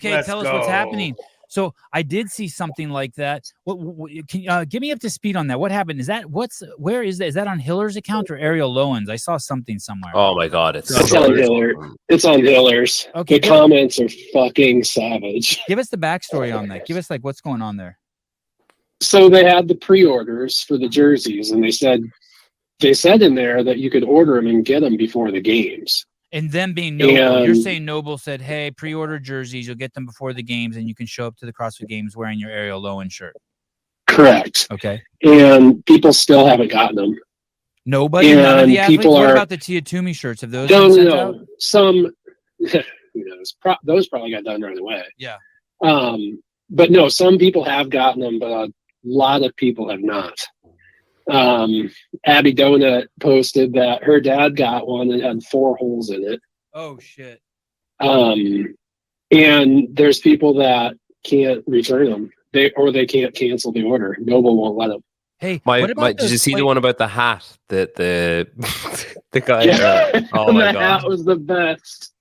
Okay, tell us what's happening. So I did see something like that. What can you get me up to speed on that? What happened? Is that where is that? Is that on Hiller's account or Ariel Lowen's? I saw something somewhere. Oh my God, it's on Hiller. It's on Hiller's. Okay, the comments are fucking savage. Give us the backstory on that. Give us like what's going on there. So they had the pre-orders for the jerseys, and they said in there that you could order them and get them before the games. And them being NoBull, you're saying NoBull said, hey, pre-order jerseys, you'll get them before the games, and you can show up to the CrossFit Games wearing your Ariel Lowen shirt. Correct. Okay. And people still haven't gotten them. Nobody? And none of the athletes? What about the Tia Toomey shirts? Have those been sent out? Some, who knows? Those probably got done right away. Yeah. But no, some people have gotten them, but a lot of people have not. Abby Donut posted that her dad got one and had 4 holes in it. Oh shit. And there's people that can't return them. They can't cancel the order. NoBull won't let them. Hey, did you see the one about the hat that the guy? Yeah. Oh my God, the hat was the best.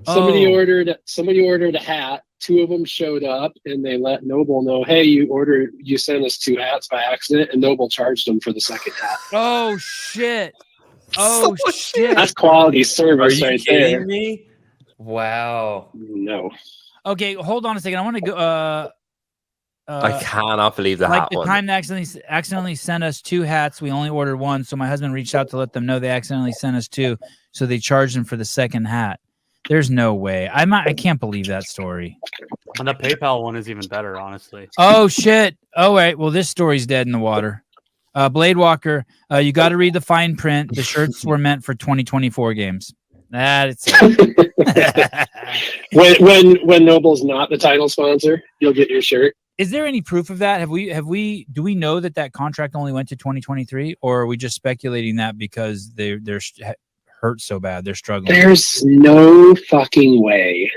Somebody ordered a hat. 2 of them showed up, and they let NoBull know, hey, you sent us 2 hats by accident, and NoBull charged them for the second hat. Oh shit! Oh shit! That's quality service right there. Are you kidding me? Wow. No. Okay, hold on a second. I want to go. I cannot believe the hat the one. time they accidentally sent us 2 hats. We only ordered 1, so my husband reached out to let them know they accidentally sent us 2, so they charged them for the second hat. There's no way. I can't believe that story. And the PayPal one is even better, honestly. Oh shit! Oh wait. Well, this story's dead in the water. Blade Walker, you got to read the fine print. The shirts were meant for 2024 games. That's it. when NoBull's not the title sponsor, you'll get your shirt. Is there any proof of that? Do we know that contract only went to 2023, or are we just speculating that because they're hurt so bad they're struggling? There's no fucking way.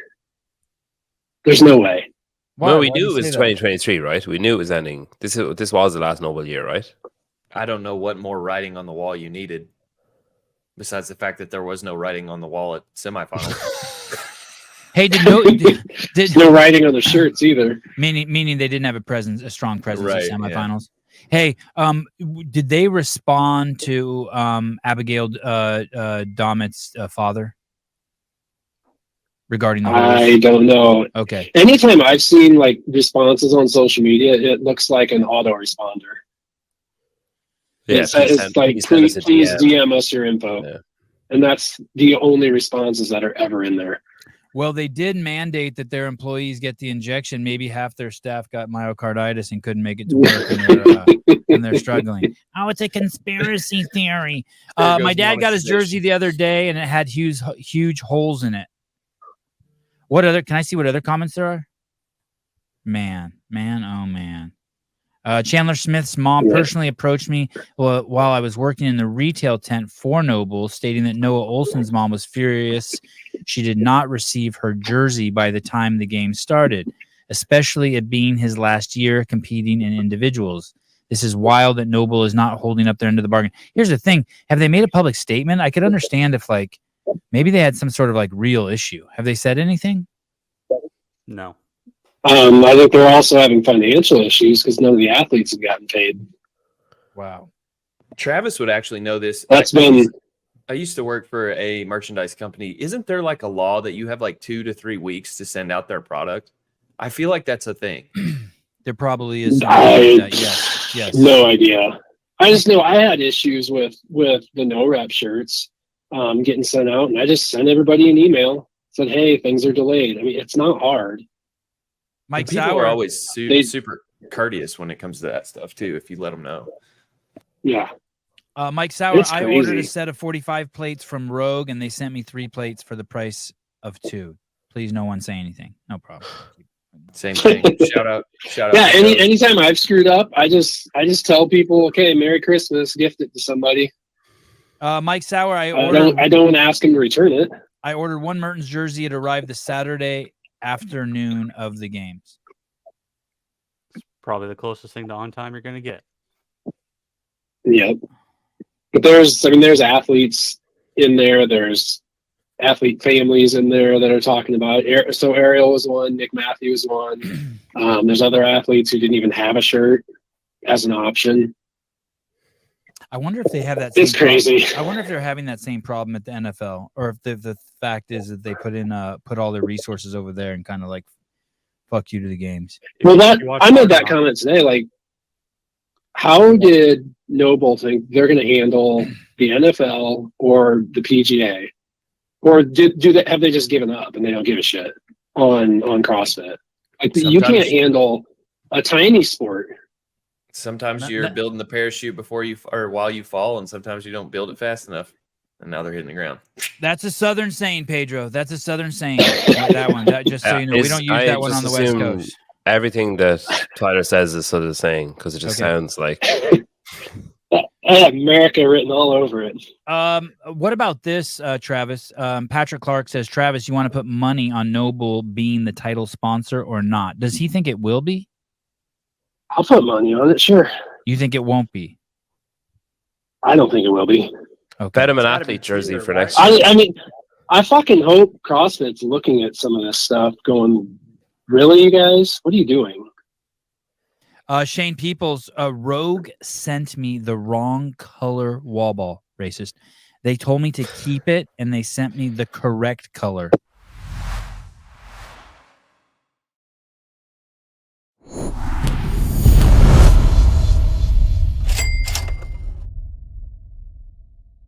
There's no way. Well, we knew it was 2023, right? We knew it was ending. This was the last NoBull year, right? I don't know what more writing on the wall you needed, besides the fact that there was no writing on the wall at semifinals. Hey, did no writing on the shirts either? Meaning they didn't have a strong presence in semifinals. Yeah. Hey, did they respond to Abigail Domit's father regarding the I don't know. Okay. Anytime I've seen like responses on social media, it looks like an autoresponder. Yeah, it's like please DM us your info, and that's the only responses that are ever in there. Well, they did mandate that their employees get the injection. Maybe half their staff got myocarditis and couldn't make it to work, and they're struggling. Oh, it's a conspiracy theory. My dad got his jersey the other day, and it had huge holes in it. Can I see what other comments there are? Man, oh man. Chandler Smith's mom personally approached me while I was working in the retail tent for NoBull, stating that Noah Olson's mom was furious she did not receive her jersey by the time the game started, especially it being his last year competing in individuals. This is wild that NoBull is not holding up their end of the bargain. Here's the thing. Have they made a public statement? I could understand if maybe they had some sort of real issue. Have they said anything? No. I think they're also having financial issues because none of the athletes have gotten paid. Wow. Travis would actually know this. I used to work for a merchandise company. Isn't there a law that you have 2 to 3 weeks to send out their product? I feel like that's a thing. There probably is. Yes. No idea. I just know I had issues with the no rep shirts getting sent out, and I just sent everybody an email. Said, hey, things are delayed. I mean, it's not hard. Mike people Sauer are always super courteous when it comes to that stuff too, if you let them know. Yeah. Mike Sauer, I ordered a set of 45 plates from Rogue, and they sent me 3 plates for the price of 2. Please, no one say anything. No problem. Same thing. Shout out. Yeah. Anytime I've screwed up, I just tell people, okay, Merry Christmas, gift it to somebody. Mike Sauer, I don't ask him to return it. I ordered 1 Mertens jersey. It arrived the Saturday afternoon of the games. Probably the closest thing to on time you're going to get. Yep. But there's athletes in there. There's athlete families in there that are talking about it. So Ariel was one, Nick Matthews one. There's other athletes who didn't even have a shirt as an option. I wonder if they have that. It's crazy. I wonder if they're having that same problem at the NFL, or if the fact is that they put all their resources over there and kind of like fuck you to the games. Well, I made that comment today. Like, how did NoBull think they're going to handle the NFL or the PGA, or have they just given up and they don't give a shit on CrossFit? Like, you can't handle a tiny sport. Sometimes you're building the parachute while you fall, and sometimes you don't build it fast enough, and now they're hitting the ground. That's a Southern saying, Pedro. That's a Southern saying. That one. Just so you know, we don't use that one on the West Coast. Everything that Tyler says is sort of saying, because it just sounds like I have America written all over it. What about this, Travis? Patrick Clark says, Travis, you want to put money on NoBull being the title sponsor or not? Does he think it will be? I'll put money on it, sure. You think it won't be? I don't think it will be. Okay. Bet him an athlete jersey for next year. I mean, I fucking hope CrossFit's looking at some of this stuff going, really, you guys? What are you doing? Shane Peoples, Rogue sent me the wrong color wall ball, racist. They told me to keep it, and they sent me the correct color.